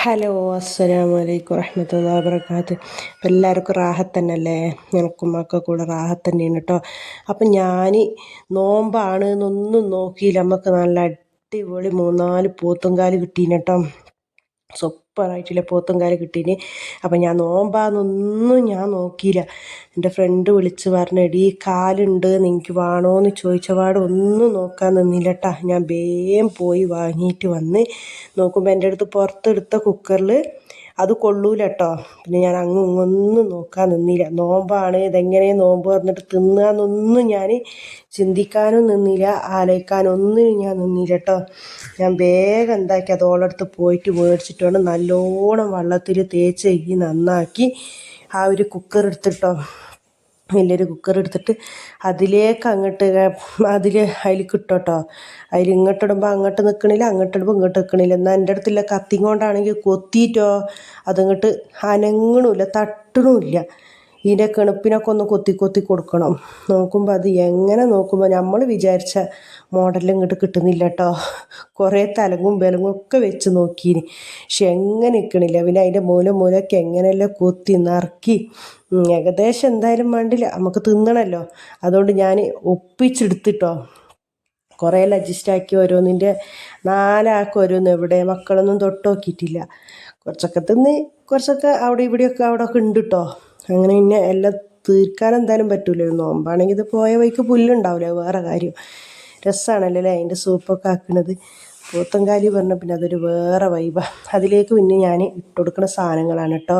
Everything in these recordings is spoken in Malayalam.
ഹലോ, അസ്സലാമു അലൈക്കും വറഹ്മത്തുള്ളാഹി വബറകാതുഹു. അപ്പം എല്ലാവർക്കും റാഹത്ത് തന്നെയല്ലേ? എനിക്കും മക്കൾക്കും കൂടെ റാഹത്ത് തന്നെയാണ് കേട്ടോ. അപ്പം ഞാൻ നോമ്പാണ് എന്നൊന്നും നോക്കിയില്ല. നമുക്ക് നല്ല അടിപൊളി 3-4 പോത്തുംകാല് കിട്ടീന് കേട്ടോ. സൂപ്പറായിട്ടുള്ള പോത്തുംകാല് കിട്ടീന്. അപ്പം ഞാൻ നോമ്പാന്നൊന്നും ഞാൻ നോക്കിയില്ല. എൻ്റെ ഫ്രണ്ട് വിളിച്ച് പറഞ്ഞു, എടീ കാലുണ്ട്, നിനക്ക് വേണോന്ന് ചോദിച്ചപാട് ഒന്നും നോക്കാൻ നിന്നില്ല കേട്ടാ. ഞാൻ വേഗം പോയി വാങ്ങിയിട്ട് വന്ന് നോക്കുമ്പോൾ എൻ്റെ അടുത്ത് പുറത്തെടുത്ത കുക്കറിൽ അത് കൊള്ളൂല കേട്ടോ. പിന്നെ ഞാൻ അങ്ങും ഇങ്ങൊന്നും നോക്കാൻ നിന്നില്ല. നോമ്പാണ്, ഇതെങ്ങനെ നോമ്പ് പറഞ്ഞിട്ട് തിന്നുകയെന്നൊന്നും ഞാൻ ചിന്തിക്കാനും നിന്നില്ല, ആലോചിക്കാനൊന്നും ഞാൻ നിന്നില്ല കേട്ടോ. ഞാൻ വേഗം എന്താക്കി അതോളടുത്ത് പോയിട്ട് മേടിച്ചിട്ട് വേണം നല്ലോണം വെള്ളത്തിൽ തേച്ച് കഴുകി നന്നാക്കി ആ ഒരു കുക്കർ എടുത്തിട്ടോ, വലിയൊരു കുക്കർ എടുത്തിട്ട് അതിലേക്ക് അതിലേക്ക് ഇട്ടോട്ടോ. അതിൽ ഇങ്ങോട്ടിടുമ്പോൾ അങ്ങോട്ട് നിൽക്കണില്ല, അങ്ങോട്ടിടുമ്പോൾ ഇങ്ങോട്ട് നിൽക്കണില്ല. എന്നാൽ എൻ്റെ അടുത്തുള്ള കത്തി കൊണ്ടാണെങ്കിൽ കൊത്തിയിട്ടോ അതങ്ങോട്ട് അനങ്ങണമില്ല, തട്ടണമില്ല. ഇതിൻ്റെ കിണപ്പിനൊക്കെ ഒന്ന് കൊത്തി കൊത്തി കൊടുക്കണം. നോക്കുമ്പോൾ അത് എങ്ങനെ നോക്കുമ്പോൾ നമ്മൾ വിചാരിച്ച മോഡലിൽ ഇങ്ങോട്ട് കിട്ടുന്നില്ല കേട്ടോ. കുറേ തലങ്ങും വിലങ്ങും ഒക്കെ വെച്ച് നോക്കീന്, പക്ഷെ എങ്ങനെ നിൽക്കണില്ല. പിന്നെ അതിൻ്റെ മൂലമൊക്കെ എങ്ങനെയല്ലോ കൊത്തി നറുക്കി ഏകദേശം എന്തായാലും വേണ്ടില്ല, നമുക്ക് തിന്നണമല്ലോ. അതുകൊണ്ട് ഞാൻ ഒപ്പിച്ചെടുത്തിട്ടോ, കുറേ അഡ്ജസ്റ്റാക്കി ഓരോന്നിൻ്റെ 4 ആൾക്ക് ഓരോന്ന്. എവിടെ മക്കളൊന്നും തൊട്ട് നോക്കിയിട്ടില്ല. കുറച്ചൊക്കെ തിന്ന്, കുറച്ചൊക്കെ അവിടെ ഇവിടെയൊക്കെ ഉണ്ട് കേട്ടോ. അങ്ങനെ പിന്നെ എല്ലാം തീർക്കാൻ എന്തായാലും പറ്റൂലല്ലോ. നോമ്പാണെങ്കിൽ ഇത് പോയ വഴിക്ക് പുല്ലുണ്ടാവില്ല, വേറെ കാര്യം. രസമാണല്ലോ അല്ലേ അതിൻ്റെ സൂപ്പൊക്കെ ആക്കുന്നത്. പോത്തങ്കാലി പറഞ്ഞാൽ പിന്നെ അതൊരു വേറെ വൈബാണ്. അതിലേക്ക് പിന്നെ ഞാൻ ഇട്ട് കൊടുക്കുന്ന സാധനങ്ങളാണ് കേട്ടോ.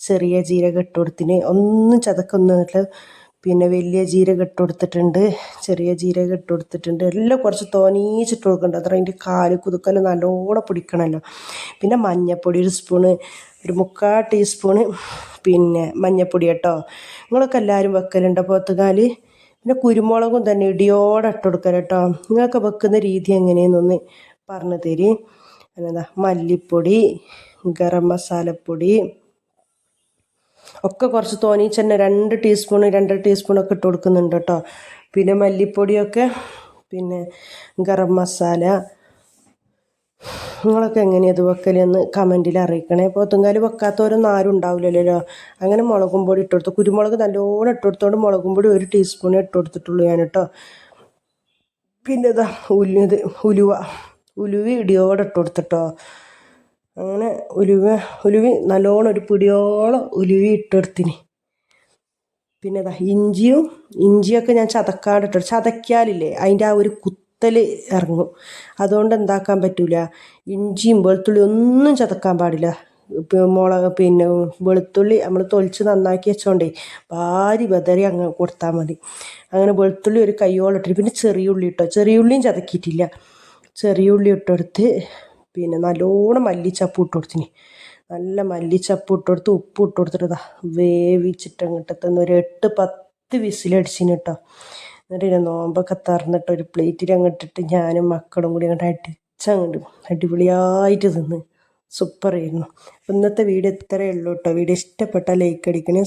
ചെറിയ ജീരകം ഇട്ട് കൊടുത്തിന്, ഒന്നും ചതക്കൊന്നുമില്ല. പിന്നെ വലിയ ജീരകം ഇട്ട് കൊടുത്തിട്ടുണ്ട്, ചെറിയ ജീരകം ഇട്ട് കൊടുത്തിട്ടുണ്ട്. എല്ലാം കുറച്ച് തോനീച്ചിട്ട് കൊടുക്കുന്നുണ്ട്. അത്ര അതിൻ്റെ കാല് കുതുക്കല് നല്ലോണം പിടിക്കണമല്ലോ. പിന്നെ മഞ്ഞൾപ്പൊടി ഒരു സ്പൂണ്, ഒരു 3/4 ടീസ്പൂണ് പിന്നെ മഞ്ഞൾപ്പൊടി കേട്ടോ. നിങ്ങളൊക്കെ എല്ലാവരും വെക്കലുണ്ടോ പോത്തുകാല്? പിന്നെ കുരുമുളകും തന്നെ ഇടിയോടെ ഇട്ട് കൊടുക്കുക കേട്ടോ. നിങ്ങൾക്ക് വെക്കുന്ന രീതി എങ്ങനെയെന്നൊന്ന് പറഞ്ഞു തരി. എന്നതാ മല്ലിപ്പൊടി, ഗരം മസാലപ്പൊടി ഒക്കെ കുറച്ച് തോന്നിച്ച് തന്നെ 2 ടീസ്പൂണ് 2.5 ടീസ്പൂണൊക്കെ ഇട്ട് കൊടുക്കുന്നുണ്ട് കേട്ടോ. പിന്നെ മല്ലിപ്പൊടിയൊക്കെ, പിന്നെ ഗരം മസാല. നിങ്ങളൊക്കെ എങ്ങനെയത് വെക്കലെന്ന് കമൻറ്റിൽ അറിയിക്കണേ. പോത്തുംകാല് വെക്കാത്തവരൊന്നും ആരും ഉണ്ടാവില്ലല്ലോ. അങ്ങനെ മുളകും പൊടി ഇട്ട് കൊടുത്തു. കുരുമുളക് നല്ലോണം ഇട്ട് കൊടുത്തോണ്ട് മുളകും പൊടി 1 ടീസ്പൂണേ ഇട്ട് കൊടുത്തിട്ടുള്ളൂ ഞാൻ കേട്ടോ. പിന്നെ ഇതാ ഉലുവ ഇടിയോടെ ഇട്ട് കൊടുത്തിട്ടോ. അങ്ങനെ ഉലുവി നല്ലോണം ഒരു പിടിയോളം ഉലുവി ഇട്ടെടുത്തിന്. പിന്നെ ഇതാ ഇഞ്ചിയൊക്കെ ഞാൻ ചതക്കാണ്ട് ചതയ്ക്കാലില്ലേ അതിൻ്റെ ആ ഒരു കുത്തൽ ഇറങ്ങും. അതുകൊണ്ട് എന്താക്കാൻ പറ്റൂല, ഇഞ്ചിയും വെളുത്തുള്ളി ഒന്നും ചതക്കാൻ പാടില്ല. പിന്നെ വെളുത്തുള്ളി നമ്മൾ തൊലിച്ച് നന്നാക്കി വെച്ചോണ്ടേ ഭാരി ബദറി അങ്ങ് കൊടുത്താൽ മതി. അങ്ങനെ വെളുത്തുള്ളി ഒരു കയ്യോളം ഇട്ടിട്ട്, പിന്നെ ചെറിയുള്ളി ഇട്ടോ. ചെറിയുള്ളിയും ചതക്കിയിട്ടില്ല, ചെറിയുള്ളി ഇട്ടെടുത്ത്. പിന്നെ നല്ലോണം മല്ലിച്ചപ്പ് ഇട്ട് കൊടുത്തിന്, നല്ല മല്ലിച്ചപ്പ് ഇട്ട് കൊടുത്ത് ഉപ്പ് ഇട്ട് കൊടുത്തിട്ട് വേവിച്ചിട്ട് അങ്ങോട്ട് തന്ന ഒരു 8-10 വിസിലടിച്ചിന് കേട്ടോ. എന്നിട്ട് ഞാൻ നോമ്പൊക്കെ തുറന്നിട്ട് ഒരു പ്ലേറ്റിൽ അങ്ങോട്ടിട്ട് ഞാനും മക്കളും കൂടി അങ്ങോട്ട് അടിപൊളിയായിട്ട് തിന്ന്. സൂപ്പറായിരുന്നു. അപ്പം ഇന്നത്തെ വീഡിയോ ഇത്രയേ ഉള്ളൂ കേട്ടോ. വീഡിയോ ഇഷ്ടപ്പെട്ടാൽ ലൈക്ക് അടിക്കണേ.